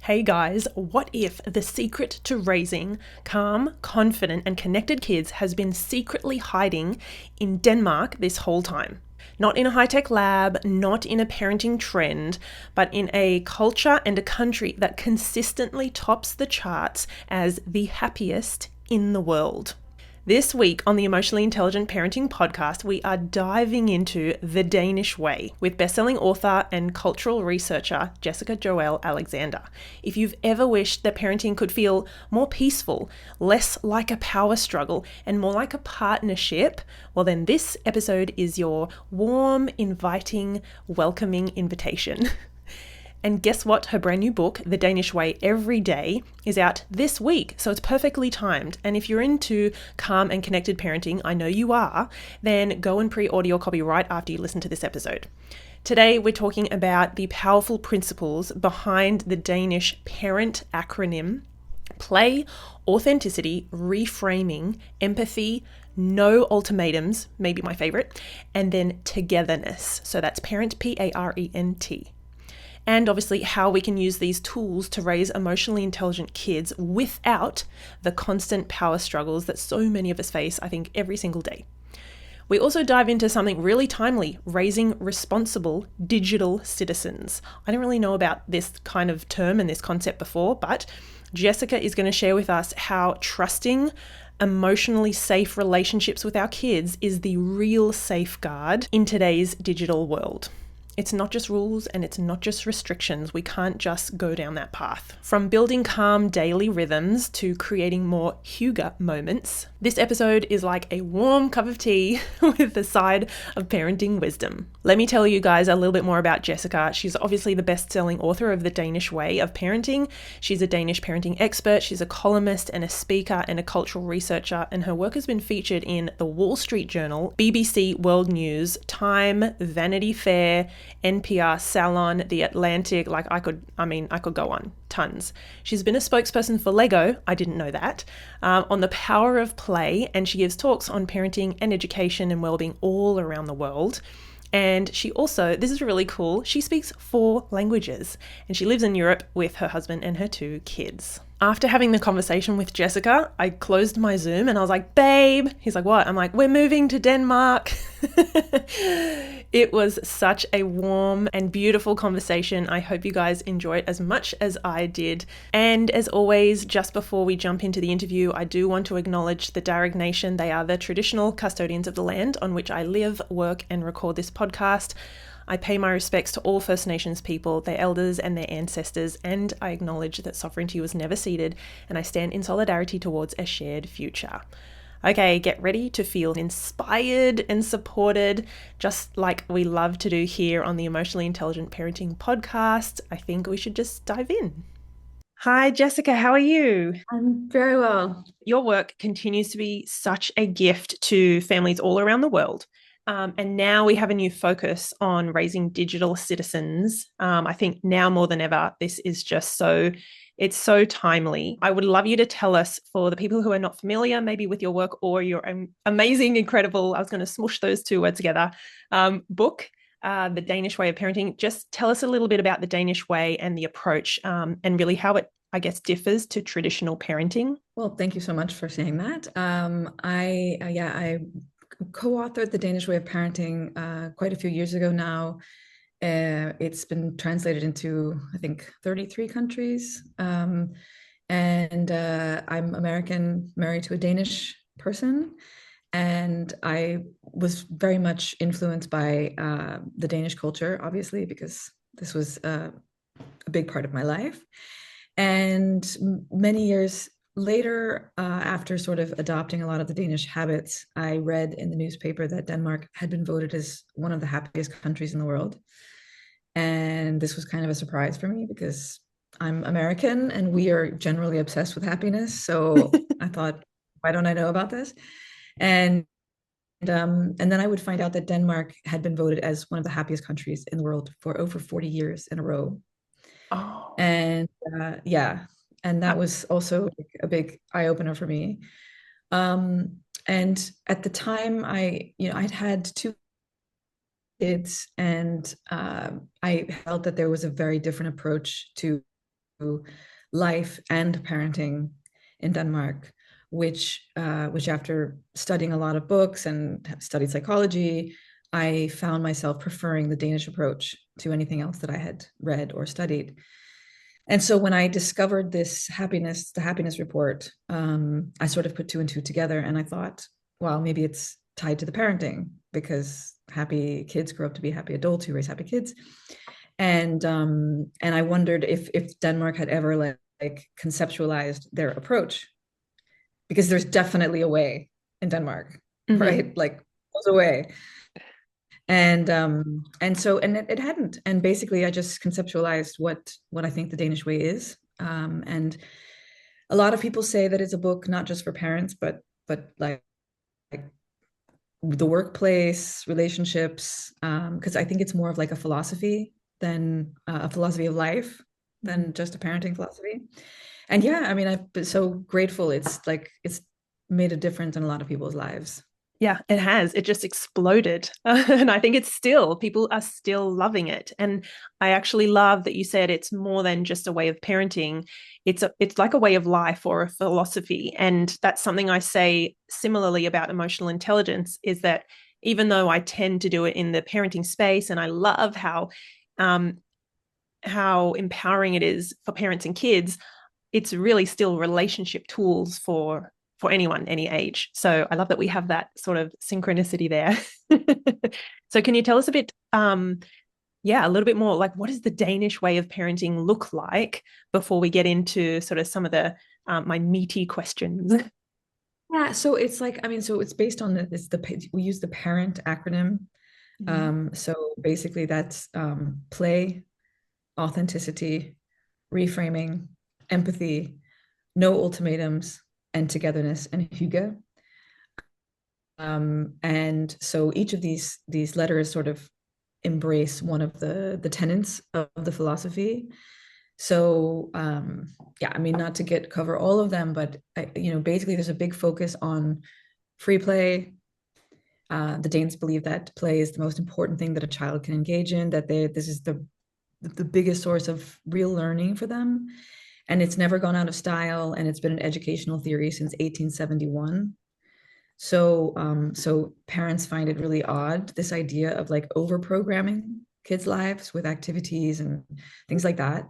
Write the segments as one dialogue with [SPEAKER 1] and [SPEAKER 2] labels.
[SPEAKER 1] Hey guys, what if the secret to raising calm, confident, and connected kids has been secretly hiding in Denmark this whole time? Not in a high-tech lab, not in a parenting trend, but in a culture and a country that consistently tops the charts as the happiest in the world. This week on the Emotionally Intelligent Parenting podcast, we are diving into the Danish Way with bestselling author and cultural researcher Jessica Joelle Alexander. If you've ever wished that parenting could feel more peaceful, less like a power struggle, and more like a partnership, well then this episode is your warm, inviting, welcoming invitation. And guess what? Her brand new book, The Danish Way Everyday, is out this week. So it's perfectly timed. And if you're into calm and connected parenting, I know you are, then go and pre-order your copy right after you listen to this episode. Today, we're talking about the powerful principles behind the Danish parent acronym: play, authenticity, reframing, empathy, no ultimatums, maybe my favorite, and then togetherness. So that's parent, P-A-R-E-N-T. And obviously how we can use these tools to raise emotionally intelligent kids without the constant power struggles that so many of us face, I think, every single day. We also dive into something really timely: raising responsible digital citizens. I didn't really know about this kind of term and this concept before, but Jessica is going to share with us how trusting, emotionally safe relationships with our kids is the real safeguard in today's digital world. It's not just rules and it's not just restrictions. We can't just go down that path. From building calm daily rhythms to creating more hygge moments, this episode is like a warm cup of tea with a side of parenting wisdom. Let me tell you guys a little bit more about Jessica. She's obviously the best-selling author of The Danish Way of Parenting. She's a Danish parenting expert. She's a columnist and a speaker and a cultural researcher, and her work has been featured in the Wall Street Journal, BBC World News, Time, Vanity Fair, NPR, Salon, The Atlantic. I could go on, tons. She's been a spokesperson for Lego, I didn't know that, on the power of play, and she gives talks on parenting and education and wellbeing all around the world. And she also, this is really cool, she speaks 4 languages, and she lives in Europe with her husband and her 2 kids. After having the conversation with Jessica, I closed my Zoom and I was like, babe. He's like, what? I'm like, we're moving to Denmark. It was such a warm and beautiful conversation. I hope you guys enjoy it as much as I did. And as always, just before we jump into the interview, I do want to acknowledge the Darug Nation. They are the traditional custodians of the land on which I live, work, and record this podcast. I pay my respects to all First Nations people, their elders and their ancestors, and I acknowledge that sovereignty was never ceded, and I stand in solidarity towards a shared future. Okay, get ready to feel inspired and supported, just like we love to do here on the Emotionally Intelligent Parenting podcast. I think we should just dive in. Hi, Jessica, how are you?
[SPEAKER 2] I'm very well.
[SPEAKER 1] Your work continues to be such a gift to families all around the world. And now we have a new focus on raising digital citizens. I think now more than ever, this is just it's so timely. I would love you to tell us, for the people who are not familiar, maybe with your work or your amazing, incredible, I was going to smush those 2 words together, book, The Danish Way of Parenting. Just tell us a little bit about the Danish Way and the approach, and really how it, I guess, differs to traditional parenting.
[SPEAKER 2] Well, thank you so much for saying that. I co-authored The Danish Way of Parenting quite a few years ago now. It's been translated into, I think, 33 countries. And I'm American, married to a Danish person. And I was very much influenced by the Danish culture, obviously, because this was a big part of my life. And many years later, after sort of adopting a lot of the Danish habits, I read in the newspaper that Denmark had been voted as one of the happiest countries in the world. And this was kind of a surprise for me because I'm American and we are generally obsessed with happiness. So I thought, why don't I know about this? And then I would find out that Denmark had been voted as one of the happiest countries in the world for over 40 years in a row.
[SPEAKER 1] Oh.
[SPEAKER 2] And and that was also a big eye-opener for me. And at the time, I'd had 2 kids, and I felt that there was a very different approach to life and parenting in Denmark, which after studying a lot of books and studied psychology, I found myself preferring the Danish approach to anything else that I had read or studied. And so when I discovered the happiness report, I sort of put two and two together, and I thought, well, maybe it's tied to the parenting, because happy kids grow up to be happy adults who raise happy kids. And I wondered if Denmark had ever like conceptualized their approach, because there's definitely a way in Denmark, right? Like there's a way. And it hadn't. And basically I just conceptualized what I think the Danish way is. And a lot of people say that it's a book not just for parents, but like the workplace, relationships, because I think it's more of like a philosophy than a philosophy of life than just a parenting philosophy. And yeah, I mean, I've been so grateful. It's like it's made a difference in a lot of people's lives.
[SPEAKER 1] Yeah, it has. It just exploded. And I think people are still loving it. And I actually love that you said it's more than just a way of parenting. It's like a way of life or a philosophy. And that's something I say similarly about emotional intelligence, is that even though I tend to do it in the parenting space, and I love how empowering it is for parents and kids, it's really still relationship tools for anyone, any age. So I love that we have that sort of synchronicity there. So can you tell us a bit, a little bit more, like what does the Danish way of parenting look like before we get into sort of some of the my meaty questions?
[SPEAKER 2] Yeah, so it's like, I mean, so it's based on we use the parent acronym. So basically that's play, authenticity, reframing, empathy, no ultimatums, and togetherness and hygge. And so each of these letters sort of embrace one of the tenets of the philosophy. So yeah, I mean, not to cover all of them, but basically there's a big focus on free play. The Danes believe that play is the most important thing that a child can engage in, that this is the biggest source of real learning for them. And it's never gone out of style, and it's been an educational theory since 1871. So parents find it really odd, this idea of like over programming kids' lives with activities and things like that.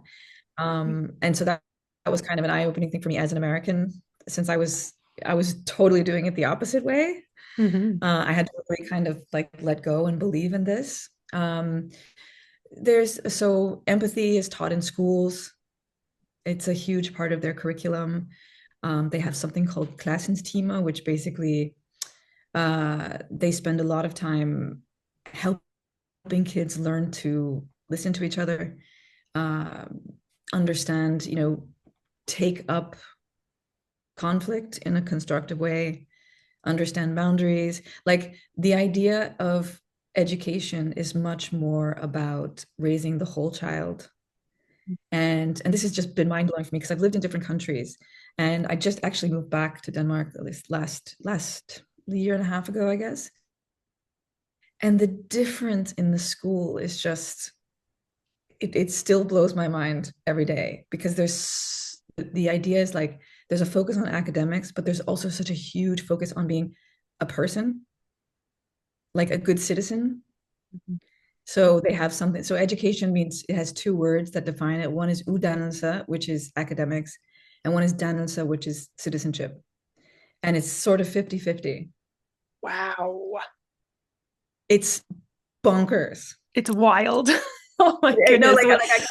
[SPEAKER 2] And so that was kind of an eye-opening thing for me as an American, since I was totally doing it the opposite way. I had to really kind of like let go and believe in this. So empathy is taught in schools. It's a huge part of their curriculum. They have something called Klassenstimer, which basically they spend a lot of time helping kids learn to listen to each other, understand, take up conflict in a constructive way, understand boundaries. Like the idea of education is much more about raising the whole child. And this has just been mind-blowing for me, because I've lived in different countries, and I just actually moved back to Denmark at least last year and a half ago, I guess. And the difference in the school is just it still blows my mind every day, because the idea is like there's a focus on academics, but there's also such a huge focus on being a person, like a good citizen. So they have something. So education means, it has two words that define it. One is uddannelse, which is academics, and one is dannelse, which is citizenship. And it's sort of 50-50.
[SPEAKER 1] Wow.
[SPEAKER 2] It's bonkers.
[SPEAKER 1] It's wild. Oh my
[SPEAKER 2] You know,
[SPEAKER 1] goodness.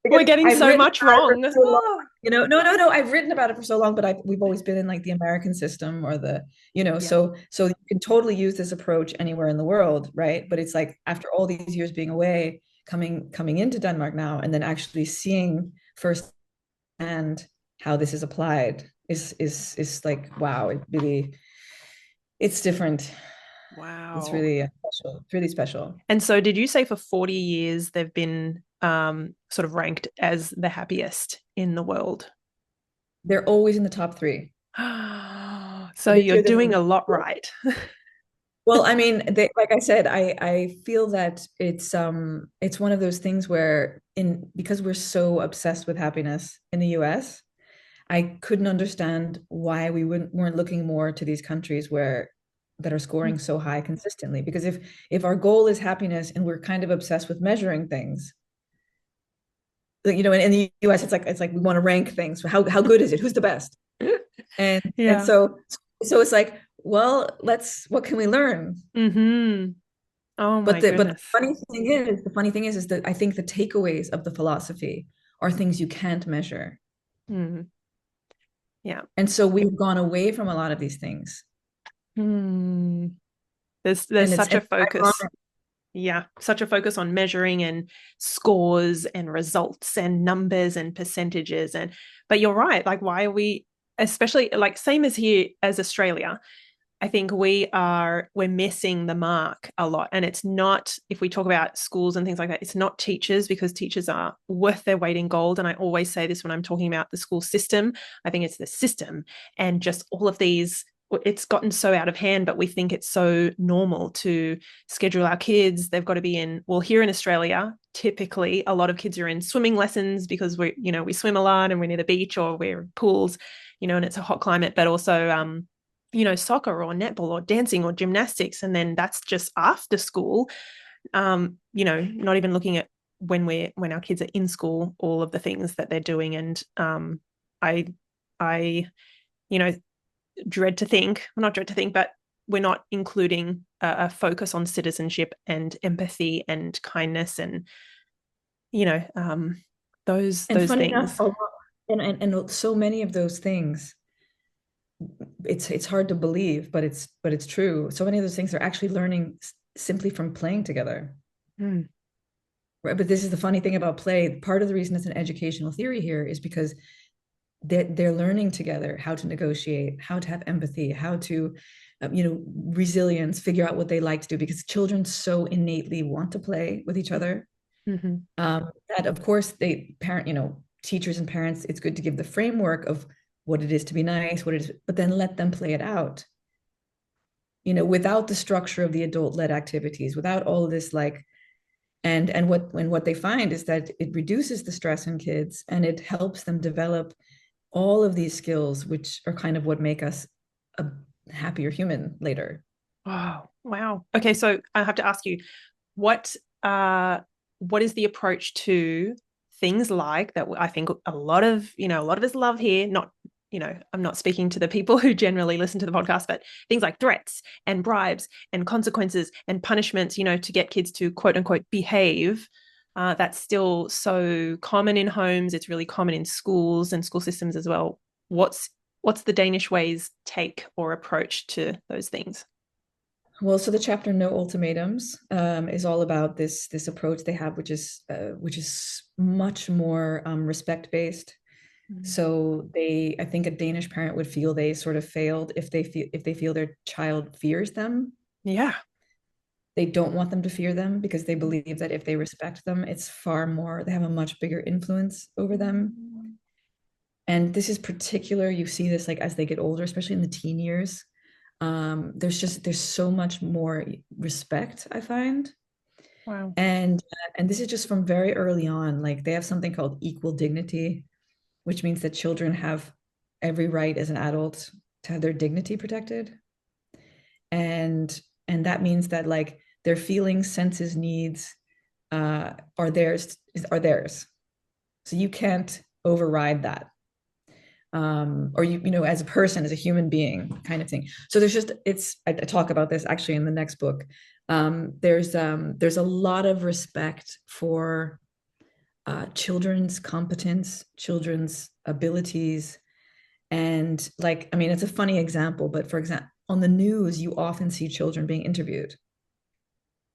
[SPEAKER 1] We're getting
[SPEAKER 2] I've
[SPEAKER 1] so
[SPEAKER 2] written
[SPEAKER 1] much wrong.
[SPEAKER 2] so long, no, I've written about it for so long, but we've always been in like the American system, or
[SPEAKER 1] Yeah.
[SPEAKER 2] so you can totally use this approach anywhere in the world, right? But it's like after all these years being away, coming into Denmark now, and then actually seeing firsthand how this is applied is like, wow, it's different. It's
[SPEAKER 1] Wow.
[SPEAKER 2] really special. It's really special.
[SPEAKER 1] And so did you say for 40 years they've been sort of ranked as the happiest in the world?
[SPEAKER 2] They're
[SPEAKER 1] So
[SPEAKER 2] always in the top three.
[SPEAKER 1] you're
[SPEAKER 2] This year,
[SPEAKER 1] doing a lot right.
[SPEAKER 2] Well, I mean, like I said, I feel that it's one of those things where because we're so obsessed with happiness in the US, I couldn't understand why we weren't looking more to these countries where that are scoring so high consistently. Because if our goal is happiness and we're kind of obsessed with measuring things, like, in the US, it's like we want to rank things. How good is it? Who's the best? And
[SPEAKER 1] Yeah.
[SPEAKER 2] so it's like, well, what can we learn?
[SPEAKER 1] Mm-hmm. Oh
[SPEAKER 2] But
[SPEAKER 1] my
[SPEAKER 2] the
[SPEAKER 1] goodness.
[SPEAKER 2] funny thing is that I think the takeaways of the philosophy are things you can't measure.
[SPEAKER 1] Mm. Yeah.
[SPEAKER 2] And so we've gone away from a lot of these things.
[SPEAKER 1] Mm. There's
[SPEAKER 2] And
[SPEAKER 1] such a
[SPEAKER 2] it's
[SPEAKER 1] focus.
[SPEAKER 2] ironic.
[SPEAKER 1] Yeah, such a focus on measuring and scores and results and numbers and percentages but you're right, like why are we, especially like same as here as Australia, I think we're missing the mark a lot. And it's not, if we talk about schools and things like that, it's not teachers, because teachers are worth their weight in gold. And I always say this when I'm talking about the school system. I think it's the system and just all of these. It's gotten so out of hand, but we think it's so normal to schedule our kids. They've got to be in, well, here in Australia, typically a lot of kids are in swimming lessons because we swim a lot and we're near the beach or we're pools, and it's a hot climate, but also, soccer or netball or dancing or gymnastics. And then that's just after school, not even looking at when our kids are in school, all of the things that they're doing. And I, I, you know, dread to think, well, not dread to think, but we're not including a focus on citizenship and empathy and kindness and, you know, um, those
[SPEAKER 2] And
[SPEAKER 1] those
[SPEAKER 2] funny enough,
[SPEAKER 1] things.
[SPEAKER 2] a lot, and so many of those things, it's hard to believe, but it's true. So many of those things are actually learning simply from playing together.
[SPEAKER 1] Mm.
[SPEAKER 2] Right? But this is the funny thing about play. Part of the reason it's an educational theory here is because they're learning together how to negotiate, how to have empathy, how to, resilience, figure out what they like to do, because children so innately want to play with each other.
[SPEAKER 1] Mm-hmm.
[SPEAKER 2] That of course teachers and parents, it's good to give the framework of what it is to be nice, what it is, but then let them play it out. Without the structure of the adult-led activities, without all of this, like, and what they find is that it reduces the stress in kids and it helps them develop all of these skills, which are kind of what make us a happier human later.
[SPEAKER 1] Oh, wow. Okay, so I have to ask you, what uh what is the approach to things like that? I think a lot of us love here, not, I'm not speaking to the people who generally listen to the podcast, but things like threats and bribes and consequences and punishments, to get kids to quote unquote behave. That's still so common in homes. It's really common in schools and school systems as well. What's the Danish way's take or approach to those things?
[SPEAKER 2] Well, so the chapter "No Ultimatums" is all about this approach they have, which is much more respect based.
[SPEAKER 1] Mm.
[SPEAKER 2] So I think a Danish parent would feel they sort of failed if they feel their child fears them.
[SPEAKER 1] Yeah.
[SPEAKER 2] They don't want them to fear them because they believe that if they respect them, they have a much bigger influence over them. And this is particular, you see this like as they get older, especially in the teen years. There's so much more respect, I find.
[SPEAKER 1] Wow.
[SPEAKER 2] And this is just from very early on. Like they have something called equal dignity, which means that children have every right as an adult to have their dignity protected. And that means that like their feelings, senses, needs are theirs. So you can't override that. Or as a person, as a human being, kind of thing. So I talk about this actually in the next book. There's a lot of respect for children's competence, children's abilities. And like, I mean, it's a funny example, but for example, on the news, you often see children being interviewed,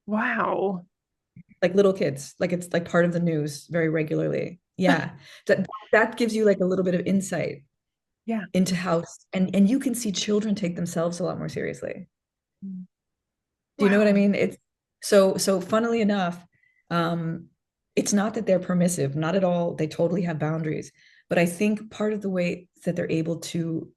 [SPEAKER 1] Wow.
[SPEAKER 2] like little kids, like it's like part of the news very regularly. Yeah. That gives you like a little bit of insight
[SPEAKER 1] Yeah.
[SPEAKER 2] into how, and you can see children take themselves a lot more seriously. Do you know what I
[SPEAKER 1] Wow.
[SPEAKER 2] mean? It's so funnily enough, um, it's not that they're permissive, not at all. They totally have boundaries. But I think part of the way that they're able to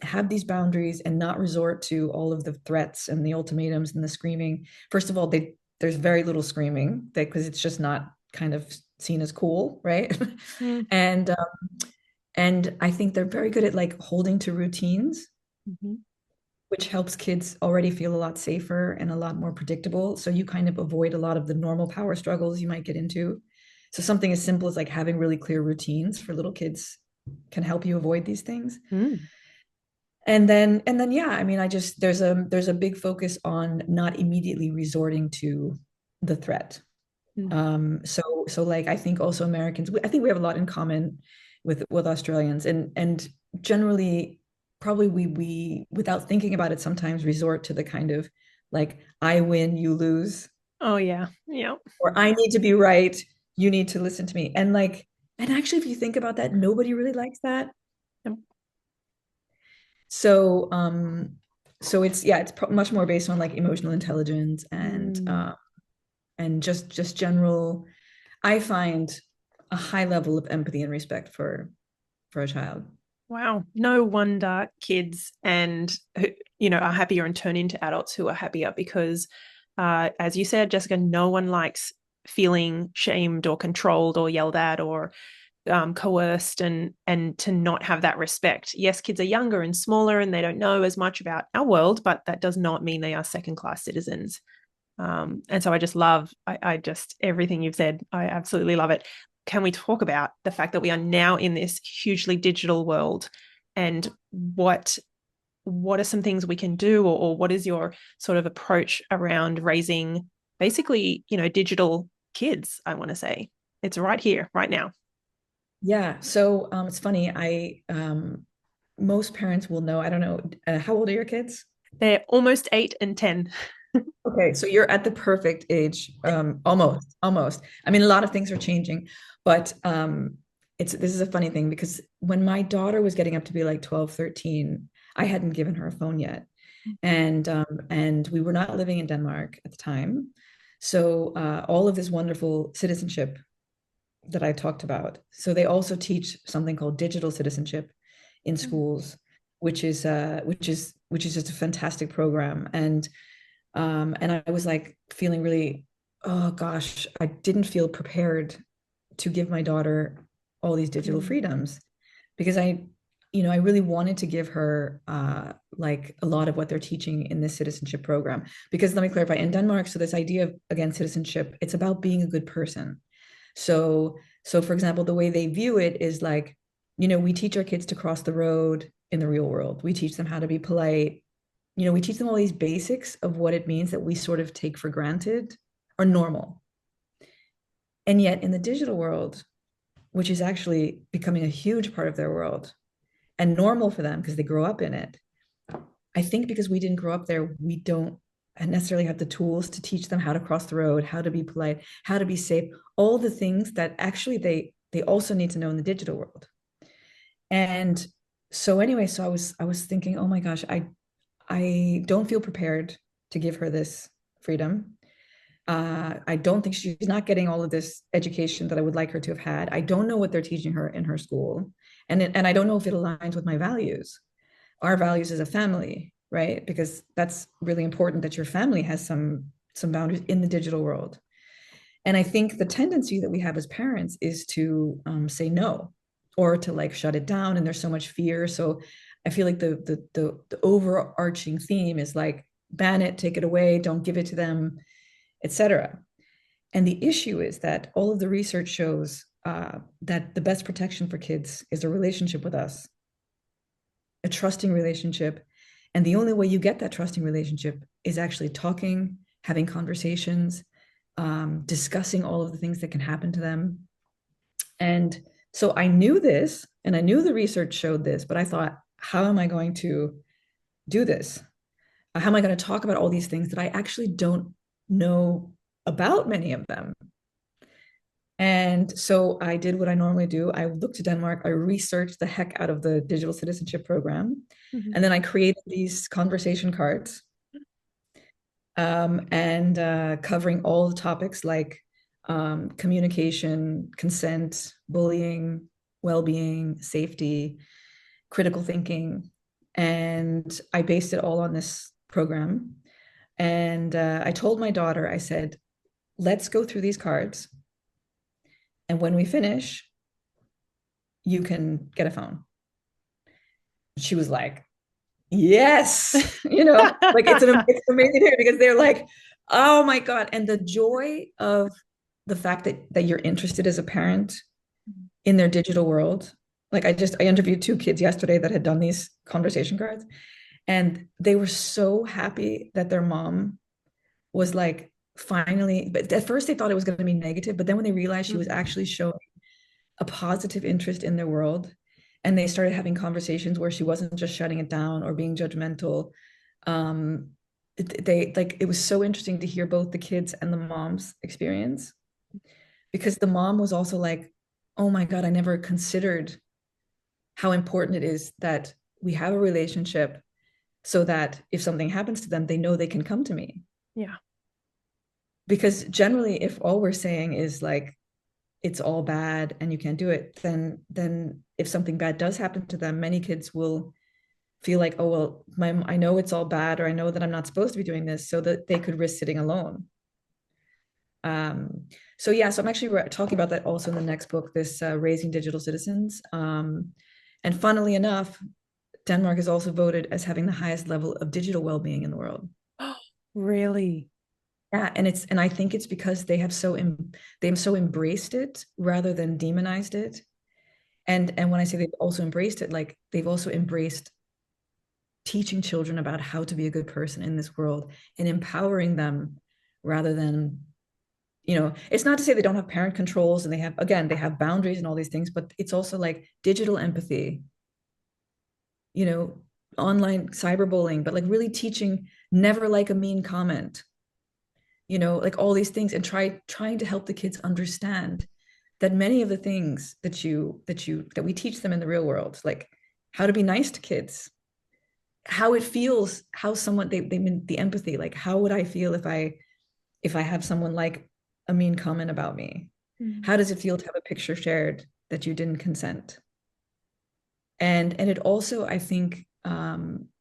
[SPEAKER 2] have these boundaries and not resort to all of the threats and the ultimatums and the screaming. First of all, there's very little screaming because it's just not kind of seen as cool, right?
[SPEAKER 1] Mm.
[SPEAKER 2] and and I think they're very good at like holding to routines,
[SPEAKER 1] Mm-hmm.
[SPEAKER 2] which helps kids already feel a lot safer and a lot more predictable. So you kind of avoid a lot of the normal power struggles you might get into. So something as simple as like having really clear routines for little kids can help you avoid these things.
[SPEAKER 1] Mm.
[SPEAKER 2] And then yeah, I mean, I just there's a big focus on not immediately resorting to the threat.
[SPEAKER 1] Mm.
[SPEAKER 2] So like I think also Americans, I think we have a lot in common with Australians, and generally probably we without thinking about it sometimes resort to the kind of like I win, you lose,
[SPEAKER 1] Oh yeah. Yeah.
[SPEAKER 2] or I need to be right, you need to listen to me. And like, and actually if you think about that, nobody really likes that.
[SPEAKER 1] Yep.
[SPEAKER 2] So so it's yeah, it's much more based on like emotional intelligence
[SPEAKER 1] Mm.
[SPEAKER 2] and just general, I find a high level of empathy and respect for a child.
[SPEAKER 1] Wow. No wonder kids and are happier and turn into adults who are happier because, as you said, Jessica, no one likes feeling shamed or controlled or yelled at or coerced, and to not have that respect. Yes, kids are younger and smaller and they don't know as much about our world, but that does not mean they are second class citizens. And so I just love, I just, everything you've said, I absolutely love it. Can we talk about the fact that we are now in this hugely digital world, and what are some things we can do, or what is your sort of approach around raising basically, digital kids? I want to say it's right here, right now.
[SPEAKER 2] Yeah. So it's funny. I most parents will know. I don't know. How old are your kids?
[SPEAKER 1] They're almost 8 and 10.
[SPEAKER 2] Okay, so you're at the perfect age. Almost, almost. I mean, a lot of things are changing, but it's this is a funny thing because when my daughter was getting up to be like 12, 13, I hadn't given her a phone yet. And we were not living in Denmark at the time. So all of this wonderful citizenship that I talked about. So they also teach something called digital citizenship in schools, which is just a fantastic program. And I was like feeling really, oh gosh, I didn't feel prepared to give my daughter all these digital
[SPEAKER 1] Mm.
[SPEAKER 2] freedoms because I really wanted to give her like a lot of what they're teaching in this citizenship program. Because let me clarify, in Denmark, so this idea of, again, citizenship, it's about being a good person. So for example, the way they view it is like, we teach our kids to cross the road in the real world. We teach them how to be polite. We teach them all these basics of what it means that we sort of take for granted are normal. And yet in the digital world, which is actually becoming a huge part of their world and normal for them because they grow up in it, I think because we didn't grow up there, we don't necessarily have the tools to teach them how to cross the road, how to be polite, how to be safe, all the things that actually they also need to know in the digital world. And so anyway, so I was thinking, oh my gosh, I don't feel prepared to give her this freedom. I don't think she's not getting all of this education that I would like her to have had. I don't know what they're teaching her in her school, and I don't know if it aligns with my values, our values as a family, right? Because that's really important that your family has some boundaries in the digital world. And I think the tendency that we have as parents is to say no or to like shut it down. And there's so much fear. So I feel like the overarching theme is like ban it, take it away, don't give it to them, etc. And the issue is that all of the research shows that the best protection for kids is a relationship with us, a trusting relationship. And the only way you get that trusting relationship is actually talking, having conversations, discussing all of the things that can happen to them. And so I knew this, and I knew the research showed this, but I thought, how am I going to do this? How am I going to talk about all these things that I actually don't know about many of them? And so I did what I normally do. I looked to Denmark, I researched the heck out of the digital citizenship program,
[SPEAKER 1] Mhm.
[SPEAKER 2] and then I created these conversation cards and covering all the topics like communication, consent, bullying, well being, safety, critical thinking. And I based it all on this program. And I told my daughter, I said, let's go through these cards. And when we finish, you can get a phone. She was like, yes, like it's amazing here because they're like, oh my God. And the joy of the fact that you're interested as a parent in their digital world. Like I interviewed two kids yesterday that had done these conversation cards, and they were so happy that their mom was like finally, but at first they thought it was going to be negative, but then when they realized she was actually showing a positive interest in their world, and they started having conversations where she wasn't just shutting it down or being judgmental. It was so interesting to hear both the kids and the mom's experience, because the mom was also like, oh my God, I never considered how important it is that we have a relationship so that if something happens to them, they know they can come to me.
[SPEAKER 1] Yeah.
[SPEAKER 2] Because generally, if all we're saying is like, it's all bad and you can't do it, then if something bad does happen to them, many kids will feel like, oh, well, I know it's all bad, or I know that I'm not supposed to be doing this, so that they could risk sitting alone. So yeah, so I'm actually talking about that also in the next book, this Raising Digital Citizens. And funnily enough, Denmark is also voted as having the highest level of digital well-being in the world.
[SPEAKER 1] Really?
[SPEAKER 2] Yeah, and I think it's because they have so embraced it rather than demonized it. And when I say they've also embraced it, like they've also embraced teaching children about how to be a good person in this world and empowering them rather than, it's not to say they don't have parent controls, and they have boundaries and all these things, but it's also like digital empathy, online cyberbullying, but like really teaching never like a mean comment, like all these things, and trying to help the kids understand that many of the things that we teach them in the real world, like how to be nice to kids, how it feels, how someone they mean the empathy, like how would I feel if I have someone like a mean comment about me? How does it feel to have a picture shared that you didn't consent? And it also, I think,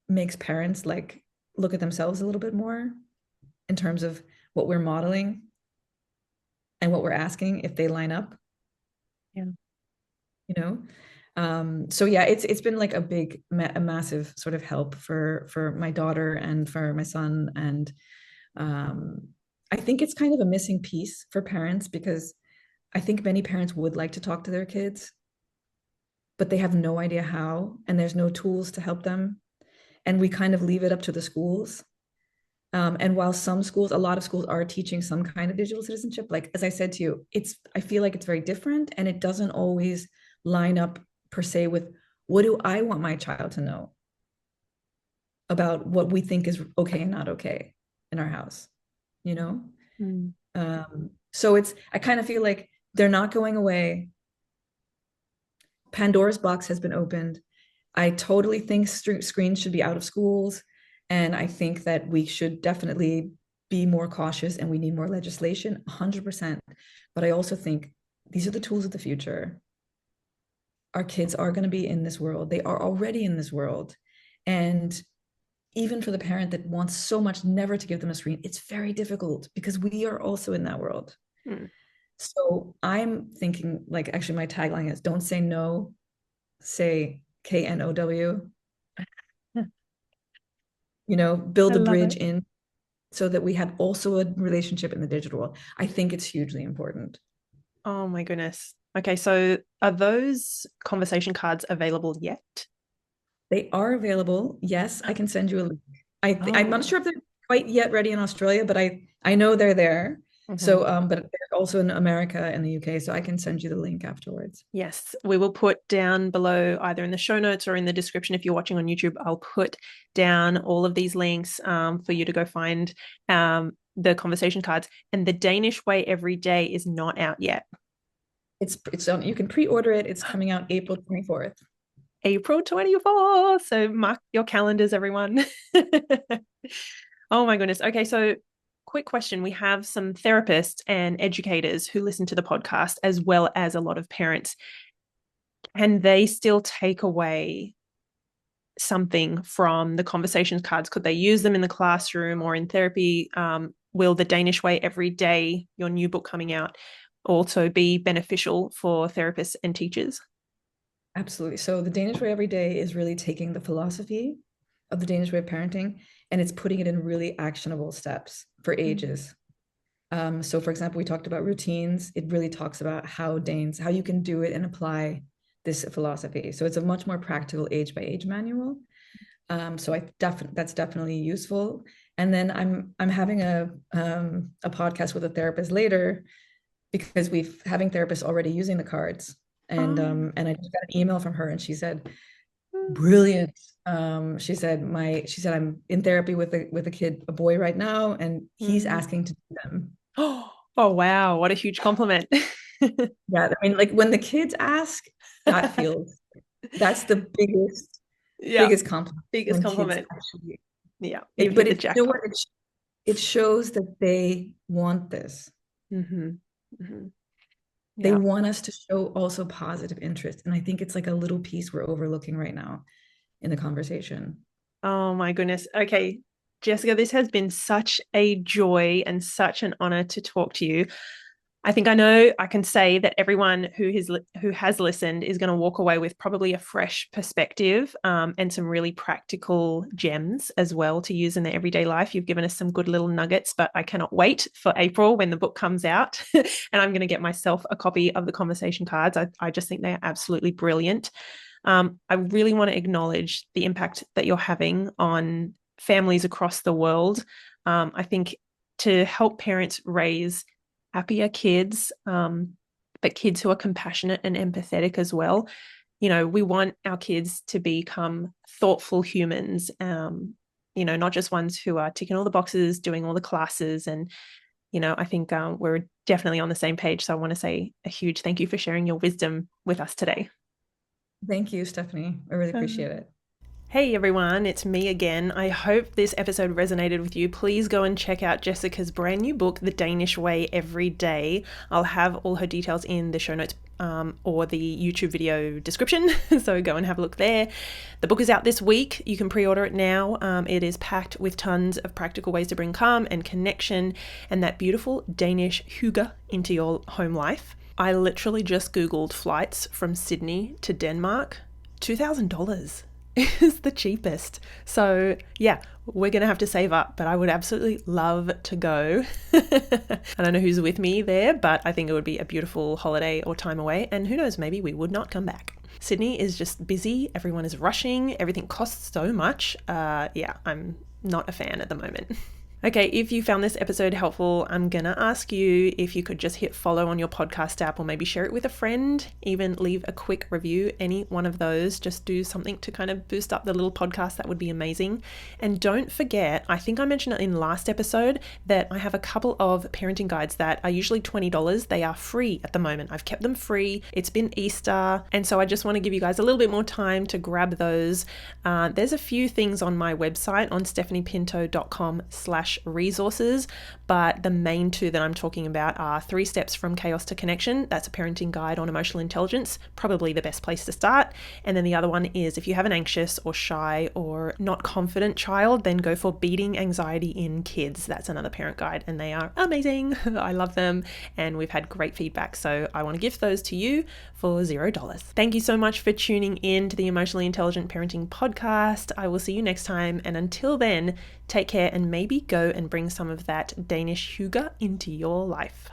[SPEAKER 2] makes parents like look at themselves a little bit more in terms of what we're modeling and what we're asking, if they line up.
[SPEAKER 1] Yeah.
[SPEAKER 2] So yeah, it's been like a massive sort of help for my daughter and for my son. And I think it's kind of a missing piece for parents, because I think many parents would like to talk to their kids, but they have no idea how, and there's no tools to help them. And we kind of leave it up to the schools. And while a lot of schools are teaching some kind of digital citizenship, like as I said to you, I feel like it's very different, and it doesn't always line up per se with what do I want my child to know about what we think is okay and not okay in our house, you know? So I kind of feel like they're not going away. Pandora's box has been opened. I totally think screens should be out of schools. And I think that we should definitely be more cautious, and we need more legislation, 100%. But I also think these are the tools of the future. Our kids are going to be in this world. They are already in this world. And even for the parent that wants so much never to give them a screen, it's very difficult because we are also in that world. So I'm thinking, like, actually my tagline is, don't say no, say KNOW. Build a bridge in so that we have also a relationship in the digital world. I think it's hugely important.
[SPEAKER 1] Oh my goodness. Okay, so are those conversation cards available yet?
[SPEAKER 2] They are available. Yes, I can send you a link. I'm not sure if they're quite yet ready in Australia, but I know they're there. So, but they're also in America and the UK, so I can send you the link afterwards.
[SPEAKER 1] Yes, we will put down below, either in the show notes or in the description. If you're watching on YouTube, I'll put down all of these links for you to go find the conversation cards. And the Danish Way Everyday is not out yet.
[SPEAKER 2] It's on. You can pre-order it. It's coming out April 24th.
[SPEAKER 1] April 24th. So mark your calendars, everyone. Oh my goodness. Okay, so quick question. We have some therapists and educators who listen to the podcast, as well as a lot of parents. Can they still take away something from the conversations cards? Could they use them in the classroom or in therapy? Will the Danish Way Everyday, your new book coming out, also be beneficial for therapists and teachers?
[SPEAKER 2] Absolutely. So the Danish Way Everyday is really taking the philosophy of the Danish way of parenting and it's putting it in really actionable steps for ages. So for example, we talked about routines. It really talks about how you can do it and apply this philosophy. So it's a much more practical age by age manual. So that's definitely useful. And then I'm having a podcast with a therapist later because we've having therapists already using the cards. And I just got an email from her and she said, brilliant. She said I'm in therapy with a kid, a boy right now, and he's asking to do them.
[SPEAKER 1] Oh wow, what a huge compliment.
[SPEAKER 2] Yeah, I mean, like when the kids ask, that's the biggest compliment.
[SPEAKER 1] Biggest compliment.
[SPEAKER 2] Actually,
[SPEAKER 1] yeah,
[SPEAKER 2] but you know what? It shows that they want this.
[SPEAKER 1] Mm-hmm. Mm-hmm. Yeah.
[SPEAKER 2] They want us to show also positive interest, and I think it's like a little piece we're overlooking right now in the conversation.
[SPEAKER 1] Oh my goodness. Okay, Jessica, this has been such a joy and such an honor to talk to you. I think I know I can say that everyone who has listened is going to walk away with probably a fresh perspective and some really practical gems as well to use in their everyday life. You've given us some good little nuggets, but I cannot wait for April when the book comes out. And I'm going to get myself a copy of the conversation cards. I just think they are absolutely brilliant. I really want to acknowledge the impact that you're having on families across the world. I think to help parents raise happier kids, but kids who are compassionate and empathetic as well. You know, we want our kids to become thoughtful humans, not just ones who are ticking all the boxes, doing all the classes. And, I think we're definitely on the same page. So I want to say a huge thank you for sharing your wisdom with us today.
[SPEAKER 2] Thank you, Stephanie. I really appreciate it.
[SPEAKER 1] Hey everyone, it's me again. I hope this episode resonated with you. Please go and check out Jessica's brand new book, The Danish Way Everyday. I'll have all her details in the show notes or the YouTube video description, so go and have a look there. The book is out this week. You can pre-order it now. It is packed with tons of practical ways to bring calm and connection and that beautiful Danish hygge into your home life. I literally just Googled flights from Sydney to Denmark. $2,000. Is the cheapest. So yeah, we're going to have to save up, but I would absolutely love to go. I don't know who's with me there, but I think it would be a beautiful holiday or time away. And who knows, maybe we would not come back. Sydney is just busy. Everyone is rushing. Everything costs so much. I'm not a fan at the moment. Okay, if you found this episode helpful, I'm going to ask you if you could just hit follow on your podcast app or maybe share it with a friend, even leave a quick review, any one of those. Just do something to kind of boost up the little podcast. That would be amazing. And don't forget, I think I mentioned it in last episode, that I have a couple of parenting guides that are usually $20. They are free at the moment. I've kept them free. It's been Easter. And so I just want to give you guys a little bit more time to grab those. There's a few things on my website on stephaniepinto.com/resources, but the main two that I'm talking about are 3 Steps from Chaos to Connection. That's a parenting guide on emotional intelligence, probably the best place to start. And then the other one is if you have an anxious or shy or not confident child, then go for Beating Anxiety in Kids. That's another parent guide and they are amazing. I love them and we've had great feedback. So I want to gift those to you for $0. Thank you so much for tuning in to the Emotionally Intelligent Parenting Podcast. I will see you next time. And until then, take care and maybe go and bring some of that Danish hygge into your life.